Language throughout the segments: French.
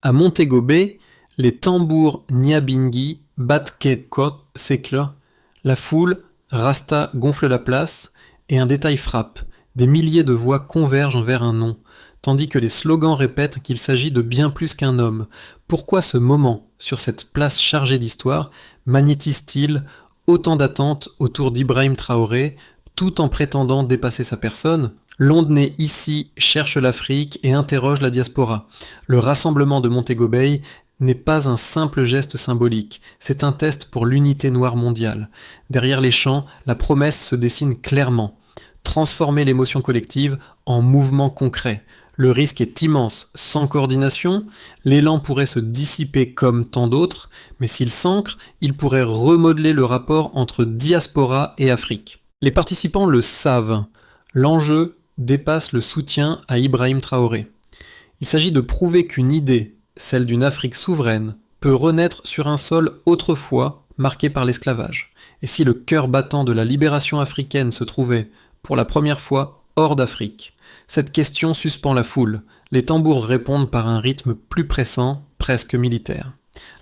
À Montego Bay, les tambours Nyabingi battent Sécla, la foule, Rasta gonfle la place, et un détail frappe, des milliers de voix convergent vers un nom, tandis que les slogans répètent qu'il s'agit de bien plus qu'un homme. Pourquoi ce moment, sur cette place chargée d'histoire, magnétise-t-il autant d'attentes autour d'Ibrahim Traoré, tout en prétendant dépasser sa personne? L'onde née ici cherche l'Afrique et interroge la diaspora. Le rassemblement de Montego Bay n'est pas un simple geste symbolique, c'est un test pour l'unité noire mondiale. Derrière les chants, la promesse se dessine clairement. Transformer l'émotion collective en mouvement concret. Le risque est immense. Sans coordination, l'élan pourrait se dissiper comme tant d'autres, mais s'il s'ancre, il pourrait remodeler le rapport entre diaspora et Afrique. Les participants le savent. L'enjeu dépasse le soutien à Ibrahim Traoré. Il s'agit de prouver qu'une idée, celle d'une Afrique souveraine, peut renaître sur un sol autrefois marqué par l'esclavage. Et si le cœur battant de la libération africaine se trouvait, pour la première fois, hors d'Afrique? Cette question suspend la foule. Les tambours répondent par un rythme plus pressant, presque militaire.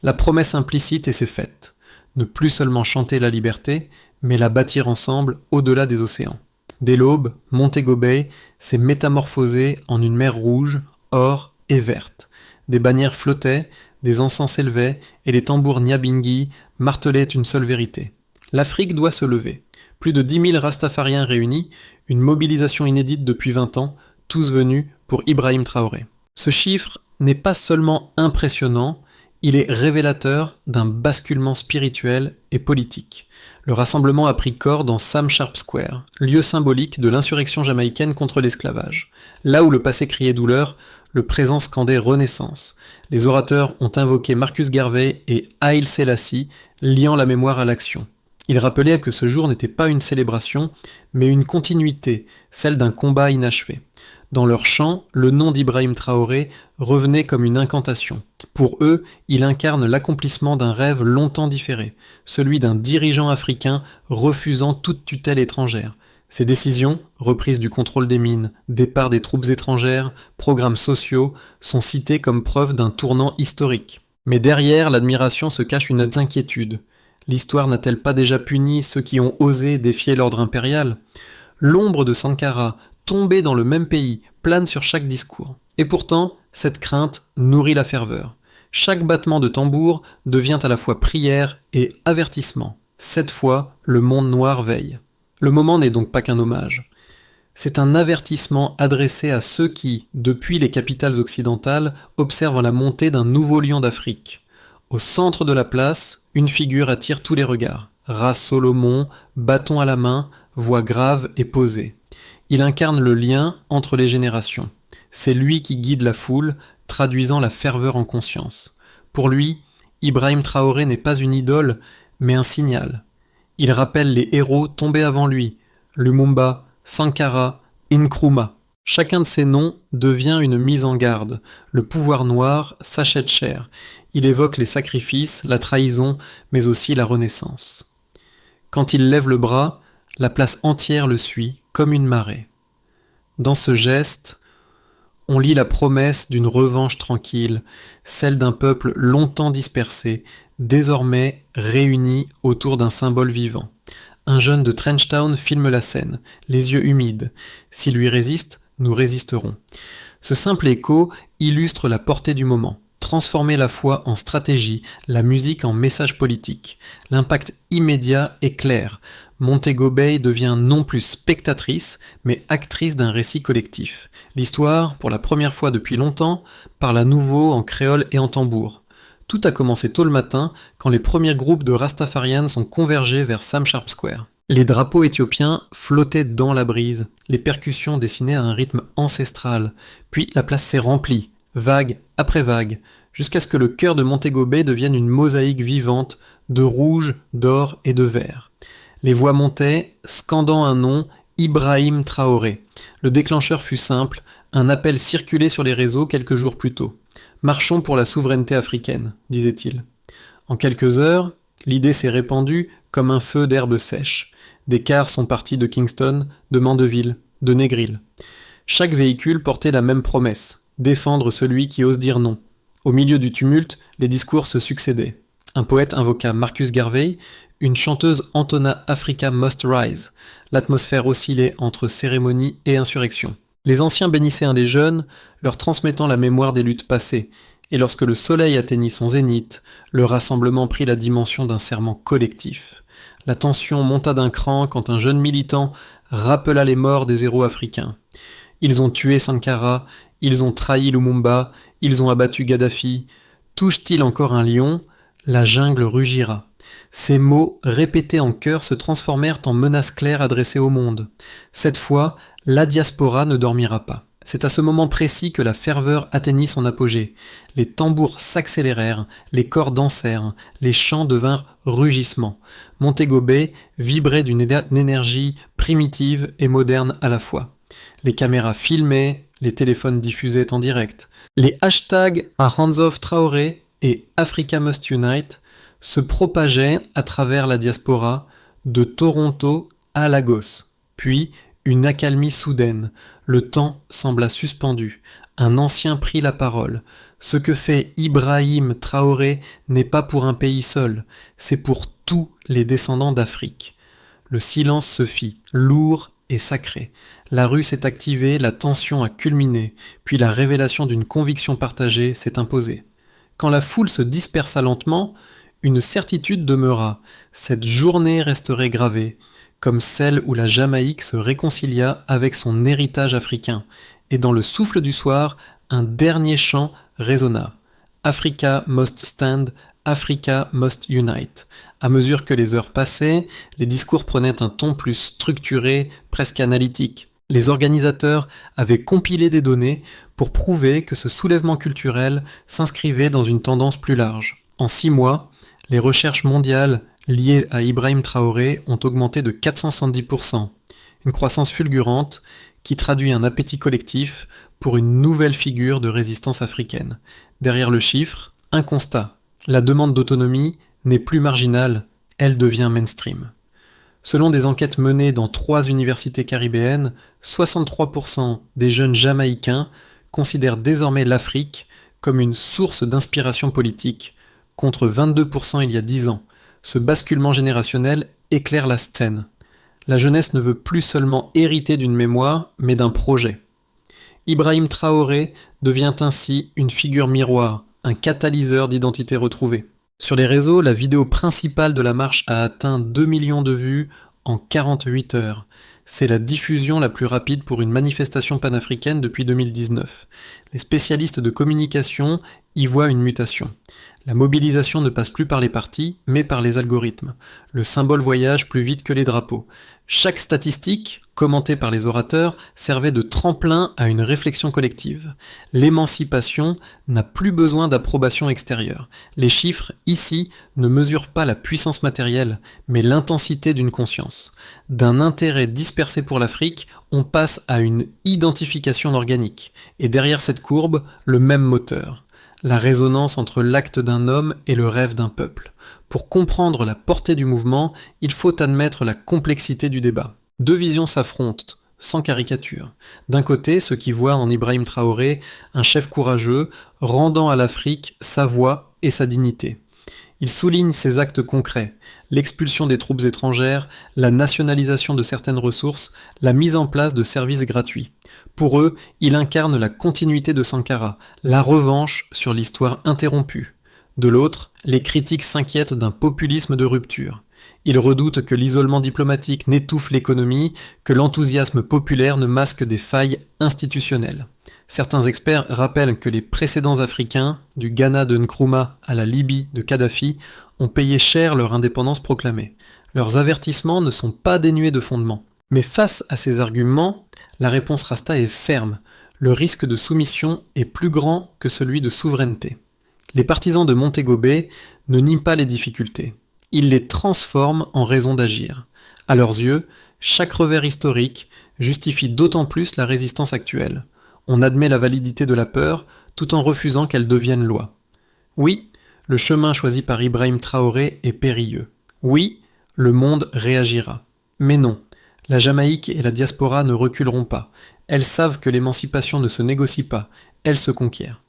La promesse implicite et c'est faite. Ne plus seulement chanter la liberté, mais la bâtir ensemble au-delà des océans. Dès l'aube, Montego Bay s'est métamorphosé en une mer rouge, or et verte. Des bannières flottaient, des encens s'élevaient, et les tambours Nyabingi martelaient une seule vérité. L'Afrique doit se lever. Plus de 10 000 Rastafariens réunis, une mobilisation inédite depuis 20 ans, tous venus pour Ibrahim Traoré. Ce chiffre n'est pas seulement impressionnant, il est révélateur d'un basculement spirituel et politique. Le rassemblement a pris corps dans Sam Sharp Square, lieu symbolique de l'insurrection jamaïcaine contre l'esclavage. Là où le passé criait douleur, le présent scandait renaissance. Les orateurs ont invoqué Marcus Garvey et Haïl Selassie, liant la mémoire à l'action. Ils rappelaient que ce jour n'était pas une célébration, mais une continuité, celle d'un combat inachevé. Dans leurs chants, le nom d'Ibrahim Traoré revenait comme une incantation. Pour eux, il incarne l'accomplissement d'un rêve longtemps différé, celui d'un dirigeant africain refusant toute tutelle étrangère. Ces décisions, reprises du contrôle des mines, départ des troupes étrangères, programmes sociaux, sont citées comme preuve d'un tournant historique. Mais derrière l'admiration se cache une inquiétude. L'histoire n'a-t-elle pas déjà puni ceux qui ont osé défier l'ordre impérial? L'ombre de Sankara, tombée dans le même pays, plane sur chaque discours. Et pourtant, cette crainte nourrit la ferveur. Chaque battement de tambour devient à la fois prière et avertissement. Cette fois, le monde noir veille. Le moment n'est donc pas qu'un hommage. C'est un avertissement adressé à ceux qui, depuis les capitales occidentales, observent la montée d'un nouveau lion d'Afrique. Au centre de la place, une figure attire tous les regards. Ras Solomon, bâton à la main, voix grave et posée. Il incarne le lien entre les générations. C'est lui qui guide la foule, traduisant la ferveur en conscience. Pour lui, Ibrahim Traoré n'est pas une idole, mais un signal. Il rappelle les héros tombés avant lui, Lumumba, Sankara, Nkrumah. Chacun de ces noms devient une mise en garde. Le pouvoir noir s'achète cher. Il évoque les sacrifices, la trahison, mais aussi la renaissance. Quand il lève le bras, la place entière le suit, comme une marée. Dans ce geste, on lit la promesse d'une revanche tranquille, celle d'un peuple longtemps dispersé, désormais réuni autour d'un symbole vivant. Un jeune de Trenchtown filme la scène, les yeux humides. S'il lui résiste, nous résisterons. Ce simple écho illustre la portée du moment. Transformer la foi en stratégie, la musique en message politique. L'impact immédiat est clair. Montego Bay devient non plus spectatrice, mais actrice d'un récit collectif. L'histoire, pour la première fois depuis longtemps, parle à nouveau en créole et en tambour. Tout a commencé tôt le matin, quand les premiers groupes de Rastafarians sont convergés vers Sam Sharp Square. Les drapeaux éthiopiens flottaient dans la brise, les percussions dessinaient à un rythme ancestral, puis la place s'est remplie, vague après vague, jusqu'à ce que le cœur de Montego Bay devienne une mosaïque vivante de rouge, d'or et de vert. Les voix montaient, scandant un nom, Ibrahim Traoré. Le déclencheur fut simple, un appel circulait sur les réseaux quelques jours plus tôt. « Marchons pour la souveraineté africaine », disait-il. En quelques heures, l'idée s'est répandue comme un feu d'herbe sèche. Des cars sont partis de Kingston, de Mandeville, de Negril. Chaque véhicule portait la même promesse, défendre celui qui ose dire non. Au milieu du tumulte, les discours se succédaient. Un poète invoqua Marcus Garvey, une chanteuse entonna Africa Must Rise. L'atmosphère oscillait entre cérémonie et insurrection. Les anciens bénissaient un des jeunes, leur transmettant la mémoire des luttes passées, et lorsque le soleil atteignit son zénith, le rassemblement prit la dimension d'un serment collectif. La tension monta d'un cran quand un jeune militant rappela les morts des héros africains. Ils ont tué Sankara, ils ont trahi Lumumba, ils ont abattu Gaddafi. Touche-t-il encore un lion ? La jungle rugira. Ces mots, répétés en chœur, se transformèrent en menaces claires adressées au monde. Cette fois, la diaspora ne dormira pas. C'est à ce moment précis que la ferveur atteignit son apogée. Les tambours s'accélérèrent, les corps dansèrent, les chants devinrent rugissements. Montego Bay vibrait d'une énergie primitive et moderne à la fois. Les caméras filmaient, les téléphones diffusaient en direct. Les hashtags à Hands Off Traoré et Africa Must Unite se propageaient à travers la diaspora de Toronto à Lagos. Puis, une accalmie soudaine. Le temps sembla suspendu. Un ancien prit la parole. Ce que fait Ibrahim Traoré n'est pas pour un pays seul, c'est pour tous les descendants d'Afrique. Le silence se fit, lourd et sacré. La rue s'est activée, la tension a culminé, puis la révélation d'une conviction partagée s'est imposée. Quand la foule se dispersa lentement, une certitude demeura. Cette journée resterait gravée, comme celle où la Jamaïque se réconcilia avec son héritage africain, et dans le souffle du soir, un dernier chant résonna. Africa must stand, Africa must unite. À mesure que les heures passaient, les discours prenaient un ton plus structuré, presque analytique. Les organisateurs avaient compilé des données pour prouver que ce soulèvement culturel s'inscrivait dans une tendance plus large. En 6 mois, les recherches mondiales liées à Ibrahim Traoré ont augmenté de 470%, une croissance fulgurante qui traduit un appétit collectif pour une nouvelle figure de résistance africaine. Derrière le chiffre, un constat. La demande d'autonomie n'est plus marginale, elle devient mainstream. Selon des enquêtes menées dans 3 universités caribéennes, 63% des jeunes Jamaïcains considèrent désormais l'Afrique comme une source d'inspiration politique, contre 22% il y a 10 ans. Ce basculement générationnel éclaire la scène. La jeunesse ne veut plus seulement hériter d'une mémoire, mais d'un projet. Ibrahim Traoré devient ainsi une figure miroir, un catalyseur d'identité retrouvée. Sur les réseaux, la vidéo principale de la marche a atteint 2 millions de vues en 48 heures. C'est la diffusion la plus rapide pour une manifestation panafricaine depuis 2019. Les spécialistes de communication y voient une mutation. La mobilisation ne passe plus par les partis, mais par les algorithmes. Le symbole voyage plus vite que les drapeaux. Chaque statistique, commentée par les orateurs, servait de tremplin à une réflexion collective. L'émancipation n'a plus besoin d'approbation extérieure. Les chiffres, ici, ne mesurent pas la puissance matérielle, mais l'intensité d'une conscience. D'un intérêt dispersé pour l'Afrique, on passe à une identification organique. Et derrière cette courbe, le même moteur. La résonance entre l'acte d'un homme et le rêve d'un peuple. Pour comprendre la portée du mouvement, il faut admettre la complexité du débat. 2 visions s'affrontent, sans caricature. D'un côté, ceux qui voient en Ibrahim Traoré un chef courageux, rendant à l'Afrique sa voix et sa dignité. Il souligne ses actes concrets, l'expulsion des troupes étrangères, la nationalisation de certaines ressources, la mise en place de services gratuits. Pour eux, il incarne la continuité de Sankara, la revanche sur l'histoire interrompue. De l'autre, les critiques s'inquiètent d'un populisme de rupture. Ils redoutent que l'isolement diplomatique n'étouffe l'économie, que l'enthousiasme populaire ne masque des failles institutionnelles. Certains experts rappellent que les précédents Africains, du Ghana de Nkrumah à la Libye de Kadhafi, ont payé cher leur indépendance proclamée. Leurs avertissements ne sont pas dénués de fondement. Mais face à ces arguments, la réponse Rasta est ferme. Le risque de soumission est plus grand que celui de souveraineté. Les partisans de Montego Bay ne nient pas les difficultés. Ils les transforment en raison d'agir. À leurs yeux, chaque revers historique justifie d'autant plus la résistance actuelle. On admet la validité de la peur tout en refusant qu'elle devienne loi. Oui, le chemin choisi par Ibrahim Traoré est périlleux. Oui, le monde réagira. Mais non, la Jamaïque et la diaspora ne reculeront pas. Elles savent que l'émancipation ne se négocie pas, elle se conquiert.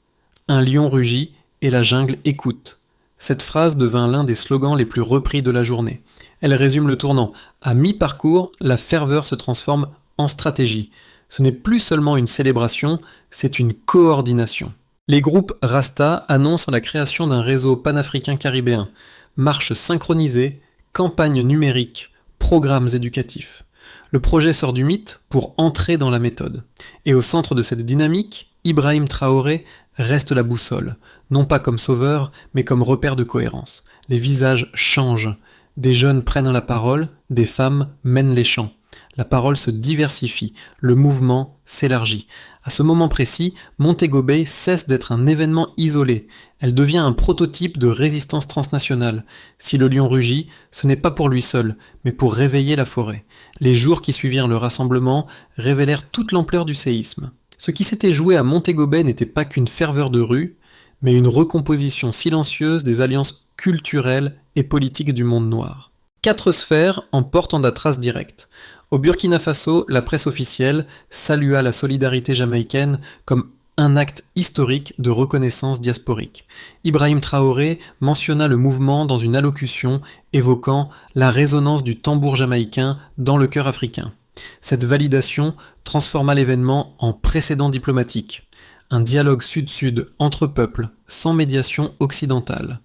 Un lion rugit et la jungle écoute. Cette phrase devint l'un des slogans les plus repris de la journée. Elle résume le tournant. À mi-parcours, la ferveur se transforme en stratégie. Ce n'est plus seulement une célébration, c'est une coordination. Les groupes Rasta annoncent la création d'un réseau panafricain caribéen. Marches synchronisées, campagnes numériques, programmes éducatifs. Le projet sort du mythe pour entrer dans la méthode. Et au centre de cette dynamique, Ibrahim Traoré reste la boussole, non pas comme sauveur, mais comme repère de cohérence. Les visages changent. Des jeunes prennent la parole, des femmes mènent les chants. La parole se diversifie, le mouvement s'élargit. À ce moment précis, Montego Bay cesse d'être un événement isolé. Elle devient un prototype de résistance transnationale. Si le lion rugit, ce n'est pas pour lui seul, mais pour réveiller la forêt. Les jours qui suivirent le rassemblement révélèrent toute l'ampleur du séisme. Ce qui s'était joué à Montego Bay n'était pas qu'une ferveur de rue, mais une recomposition silencieuse des alliances culturelles et politiques du monde noir. 4 sphères en portent la trace directe. Au Burkina Faso, la presse officielle salua la solidarité jamaïcaine comme un acte historique de reconnaissance diasporique. Ibrahim Traoré mentionna le mouvement dans une allocution évoquant la résonance du tambour jamaïcain dans le cœur africain. Cette validation transforma l'événement en précédent diplomatique. Un dialogue sud-sud entre peuples, sans médiation occidentale.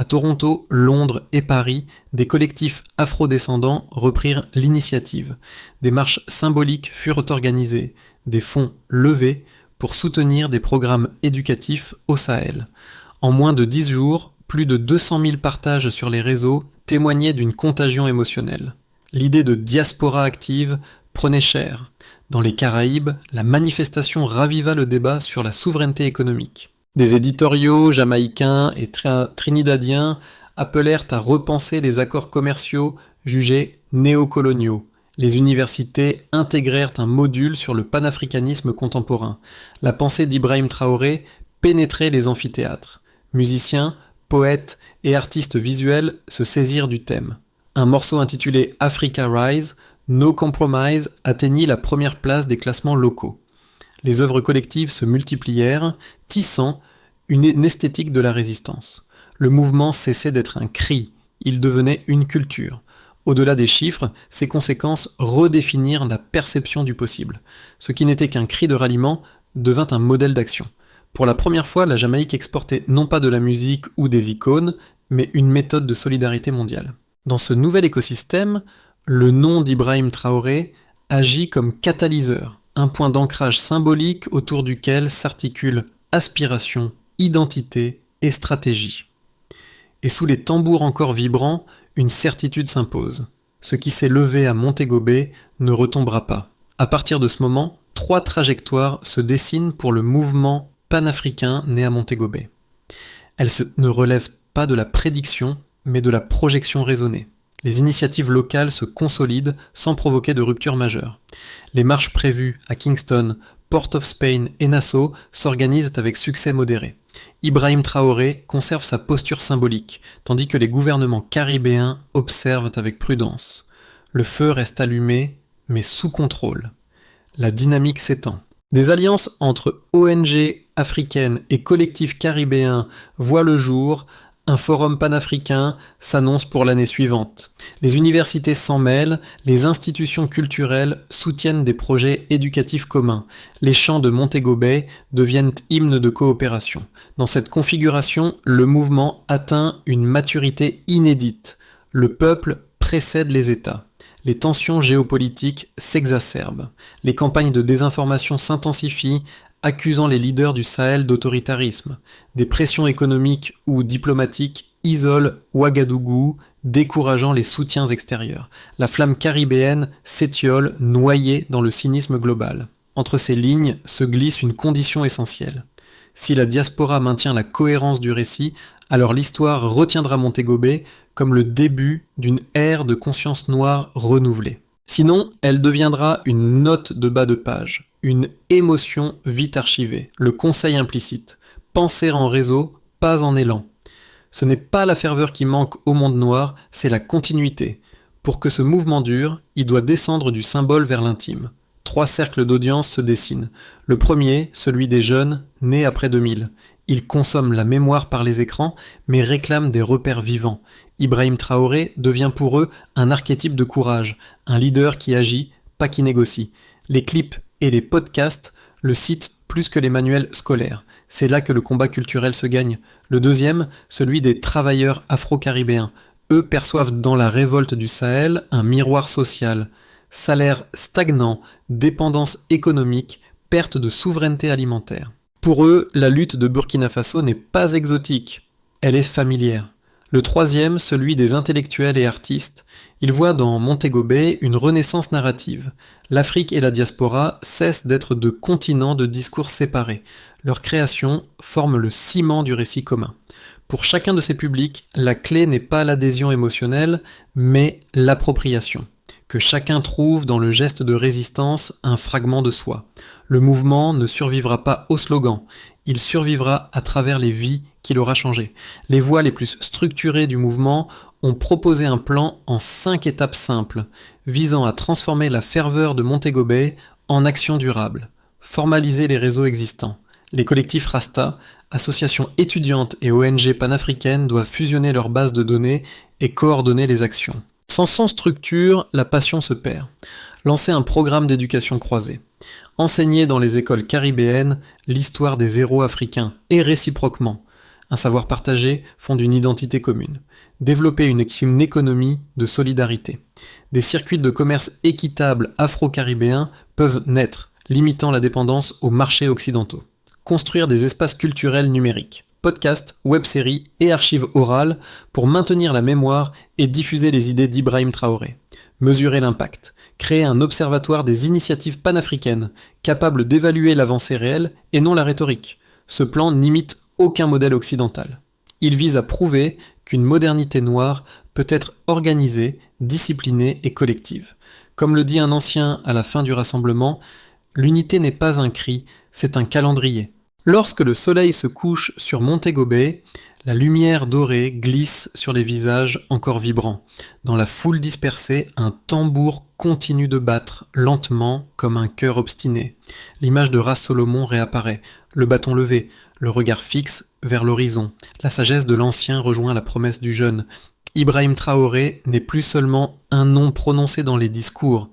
À Toronto, Londres et Paris, des collectifs afro-descendants reprirent l'initiative. Des marches symboliques furent organisées, des fonds levés pour soutenir des programmes éducatifs au Sahel. En moins de 10 jours, plus de 200 000 partages sur les réseaux témoignaient d'une contagion émotionnelle. L'idée de diaspora active prenait cher. Dans les Caraïbes, la manifestation raviva le débat sur la souveraineté économique. Des éditoriaux jamaïcains et trinidadiens appelèrent à repenser les accords commerciaux jugés néocoloniaux. Les universités intégrèrent un module sur le panafricanisme contemporain. La pensée d'Ibrahim Traoré pénétrait les amphithéâtres. Musiciens, poètes et artistes visuels se saisirent du thème. Un morceau intitulé Africa Rise, No Compromise atteignit la première place des classements locaux. Les œuvres collectives se multiplièrent, tissant une esthétique de la résistance. Le mouvement cessait d'être un cri, il devenait une culture. Au-delà des chiffres, ses conséquences redéfinirent la perception du possible. Ce qui n'était qu'un cri de ralliement devint un modèle d'action. Pour la première fois, la Jamaïque exportait non pas de la musique ou des icônes, mais une méthode de solidarité mondiale. Dans ce nouvel écosystème, le nom d'Ibrahim Traoré agit comme catalyseur, un point d'ancrage symbolique autour duquel s'articulent aspiration, identité et stratégie. Et sous les tambours encore vibrants, une certitude s'impose. Ce qui s'est levé à Montego Bay ne retombera pas. À partir de ce moment, 3 trajectoires se dessinent pour le mouvement panafricain né à Montego Bay. Elles ne relèvent pas de la prédiction, mais de la projection raisonnée. Les initiatives locales se consolident sans provoquer de rupture majeure. Les marches prévues à Kingston, Port of Spain et Nassau s'organisent avec succès modéré. Ibrahim Traoré conserve sa posture symbolique, tandis que les gouvernements caribéens observent avec prudence. Le feu reste allumé, mais sous contrôle. La dynamique s'étend. Des alliances entre ONG africaines et collectifs caribéens voient le jour. Un forum panafricain s'annonce pour l'année suivante. Les universités s'en mêlent, les institutions culturelles soutiennent des projets éducatifs communs. Les chants de Montego Bay deviennent hymnes de coopération. Dans cette configuration, le mouvement atteint une maturité inédite. Le peuple précède les États. Les tensions géopolitiques s'exacerbent. Les campagnes de désinformation s'intensifient, accusant les leaders du Sahel d'autoritarisme. Des pressions économiques ou diplomatiques isolent Ouagadougou, décourageant les soutiens extérieurs. La flamme caribéenne s'étiole, noyée dans le cynisme global. Entre ces lignes se glisse une condition essentielle. Si la diaspora maintient la cohérence du récit, alors l'histoire retiendra Montego Bay comme le début d'une ère de conscience noire renouvelée. Sinon, elle deviendra une note de bas de page, une émotion vite archivée, le conseil implicite. Penser en réseau, pas en élan. Ce n'est pas la ferveur qui manque au monde noir, c'est la continuité. Pour que ce mouvement dure, il doit descendre du symbole vers l'intime. 3 cercles d'audience se dessinent. Le premier, celui des jeunes, nés après 2000. Ils consomment la mémoire par les écrans, mais réclament des repères vivants. Ibrahim Traoré devient pour eux un archétype de courage, un leader qui agit, pas qui négocie. Les clips et les podcasts le citent plus que les manuels scolaires. C'est là que le combat culturel se gagne. Le deuxième, celui des travailleurs afro-caribéens. Eux perçoivent dans la révolte du Sahel un miroir social. Salaire stagnant, dépendance économique, perte de souveraineté alimentaire. Pour eux, la lutte de Burkina Faso n'est pas exotique, elle est familière. Le troisième, celui des intellectuels et artistes, ils voient dans Montego Bay une renaissance narrative. L'Afrique et la diaspora cessent d'être deux continents de discours séparés. Leur création forme le ciment du récit commun. Pour chacun de ces publics, la clé n'est pas l'adhésion émotionnelle, mais l'appropriation. Que chacun trouve dans le geste de résistance un fragment de soi. Le mouvement ne survivra pas au slogan, il survivra à travers les vies qu'il aura changées. Les voix les plus structurées du mouvement ont proposé un plan en 5 étapes simples, visant à transformer la ferveur de Montego Bay en action durable. Formaliser les réseaux existants. Les collectifs Rasta, associations étudiantes et ONG panafricaines doivent fusionner leurs bases de données et coordonner les actions. Sans structure, la passion se perd. Lancer un programme d'éducation croisée. Enseigner dans les écoles caribéennes l'histoire des héros africains, et réciproquement. Un savoir partagé fonde une identité commune. Développer une économie de solidarité. Des circuits de commerce équitables afro-caribéens peuvent naître, limitant la dépendance aux marchés occidentaux. Construire des espaces culturels numériques. Podcasts, web-séries et archives orales pour maintenir la mémoire et diffuser les idées d'Ibrahim Traoré. Mesurer l'impact. Créer un observatoire des initiatives panafricaines, capable d'évaluer l'avancée réelle et non la rhétorique. Ce plan n'imite aucun modèle occidental. Il vise à prouver qu'une modernité noire peut être organisée, disciplinée et collective. Comme le dit un ancien à la fin du rassemblement, l'unité n'est pas un cri, c'est un calendrier. Lorsque le soleil se couche sur Montego Bay, la lumière dorée glisse sur les visages encore vibrants. Dans la foule dispersée, un tambour continue de battre, lentement, comme un cœur obstiné. L'image de Ras Solomon réapparaît, le bâton levé, le regard fixe vers l'horizon. La sagesse de l'ancien rejoint la promesse du jeune. Ibrahim Traoré n'est plus seulement un nom prononcé dans les discours.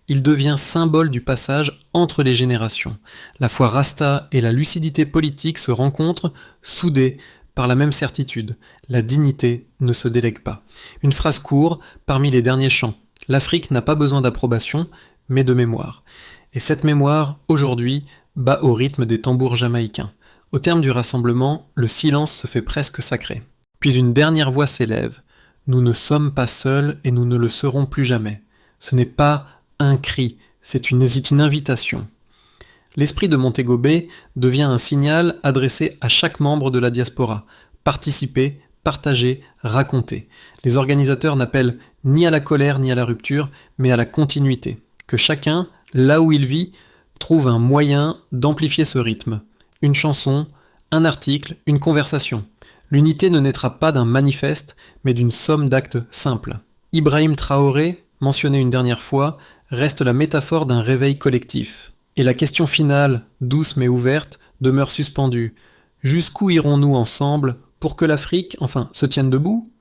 Il devient symbole du passage entre les générations. La foi rasta et la lucidité politique se rencontrent, soudées par la même certitude. La dignité ne se délègue pas. Une phrase courte parmi les derniers chants. L'Afrique n'a pas besoin d'approbation, mais de mémoire. Et cette mémoire, aujourd'hui, bat au rythme des tambours jamaïcains. Au terme du rassemblement, le silence se fait presque sacré. Puis une dernière voix s'élève. Nous ne sommes pas seuls et nous ne le serons plus jamais. Ce n'est pas un cri, c'est une invitation. L'esprit de Montego Bay devient un signal adressé à chaque membre de la diaspora. Participer, partager, raconter. Les organisateurs n'appellent ni à la colère ni à la rupture, mais à la continuité. Que chacun, là où il vit, trouve un moyen d'amplifier ce rythme. Une chanson, un article, une conversation. L'unité ne naîtra pas d'un manifeste, mais d'une somme d'actes simples. Ibrahim Traoré, mentionné une dernière fois, reste la métaphore d'un réveil collectif. Et la question finale, douce mais ouverte, demeure suspendue. Jusqu'où irons-nous ensemble pour que l'Afrique, se tienne debout ?